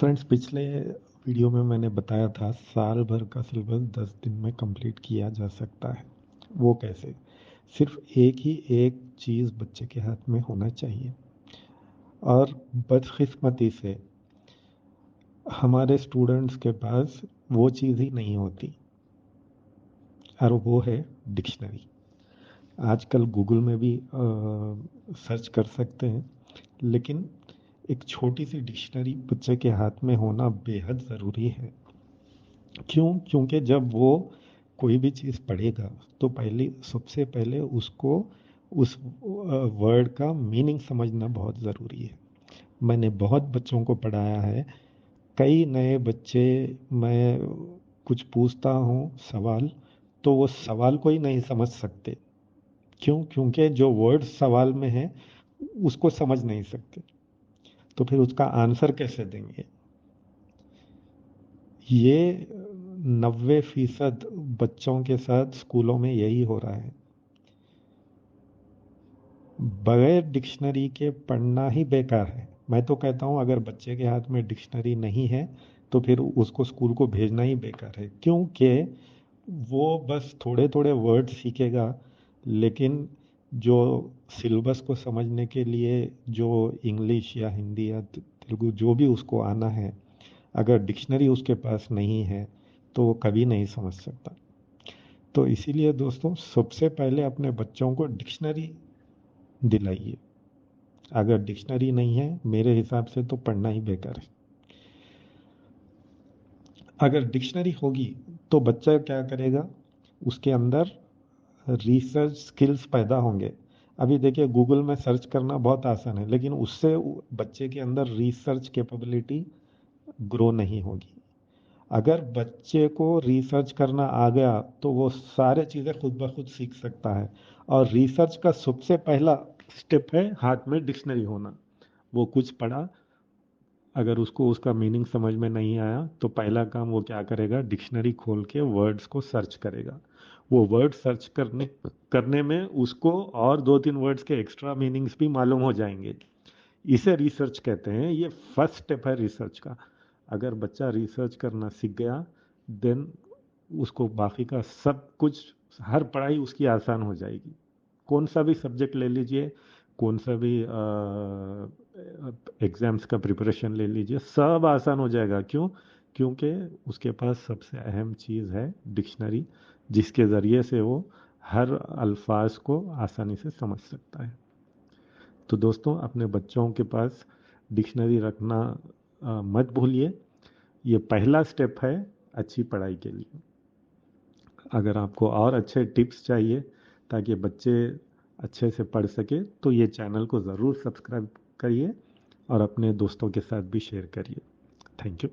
Friends, पिछले video में मैंने बताया था साल भर का सिलेबस 10 दिन में कंप्लीट किया जा सकता है। वो कैसे? सिर्फ एक चीज़ बच्चे के हाथ में होना चाहिए। और बदकिस्मती से हमारे स्टूडेंट्स के पास वो चीज़ ही नहीं होती, और वो है डिक्शनरी। आजकल गूगल में भी सर्च कर सकते हैं, लेकिन एक छोटी सी डिक्शनरी बच्चे के हाथ में होना बेहद ज़रूरी है। क्यों? क्योंकि जब वो कोई भी चीज़ पढ़ेगा तो सबसे पहले उसको उस वर्ड का मीनिंग समझना बहुत ज़रूरी है। मैंने बहुत बच्चों को पढ़ाया है। कई नए बच्चे, मैं कुछ पूछता हूँ सवाल, तो वो सवाल को ही नहीं समझ सकते। क्यों? क्योंकि जो वर्ड सवाल में है उसको समझ नहीं सकते, तो फिर उसका आंसर कैसे देंगे? ये 90% बच्चों के साथ स्कूलों में यही हो रहा है। बगैर डिक्शनरी के पढ़ना ही बेकार है। मैं तो कहता हूँ अगर बच्चे के हाथ में डिक्शनरी नहीं है तो फिर उसको स्कूल को भेजना ही बेकार है। क्योंकि वो बस थोड़े थोड़े वर्ड सीखेगा, लेकिन जो सिलेबस को समझने के लिए जो इंग्लिश या हिंदी या तेलुगु जो भी उसको आना है, अगर डिक्शनरी उसके पास नहीं है तो वो कभी नहीं समझ सकता। तो इसीलिए दोस्तों, सबसे पहले अपने बच्चों को डिक्शनरी दिलाइए। अगर डिक्शनरी नहीं है, मेरे हिसाब से तो पढ़ना ही बेकार है। अगर डिक्शनरी होगी तो बच्चा क्या करेगा? उसके अंदर रिसर्च स्किल्स पैदा होंगे। अभी देखिए, गूगल में सर्च करना बहुत आसान है, लेकिन उससे बच्चे के अंदर रिसर्च कैपेबिलिटी ग्रो नहीं होगी। अगर बच्चे को रिसर्च करना आ गया तो वो सारे चीज़ें खुद ब खुद सीख सकता है। और रिसर्च का सबसे पहला स्टेप है हाथ में डिक्शनरी होना। वो कुछ पढ़ा, अगर उसको उसका मीनिंग समझ में नहीं आया तो पहला काम वो क्या करेगा? डिक्शनरी खोल के वर्ड्स को सर्च करेगा। वो वर्ड सर्च करने करने में उसको और दो तीन वर्ड्स के एक्स्ट्रा मीनिंग्स भी मालूम हो जाएंगे। इसे रिसर्च कहते हैं। ये फर्स्ट स्टेप है रिसर्च का। अगर बच्चा रिसर्च करना सीख गया, देन उसको बाकी का सब कुछ, हर पढ़ाई उसकी आसान हो जाएगी। कौन सा भी सब्जेक्ट ले लीजिए, कौन सा भी एग्जाम्स का प्रिपरेशन ले लीजिए, सब आसान हो जाएगा। क्यों? क्योंकि उसके पास सबसे अहम चीज़ है डिक्शनरी, जिसके ज़रिए से वो हर अल्फाज को आसानी से समझ सकता है। तो दोस्तों, अपने बच्चों के पास डिक्शनरी रखना मत भूलिए। ये पहला स्टेप है अच्छी पढ़ाई के लिए। अगर आपको और अच्छे टिप्स चाहिए ताकि बच्चे अच्छे से पढ़ सके, तो ये चैनल को ज़रूर सब्सक्राइब करिए और अपने दोस्तों के साथ भी शेयर करिए। Thank you.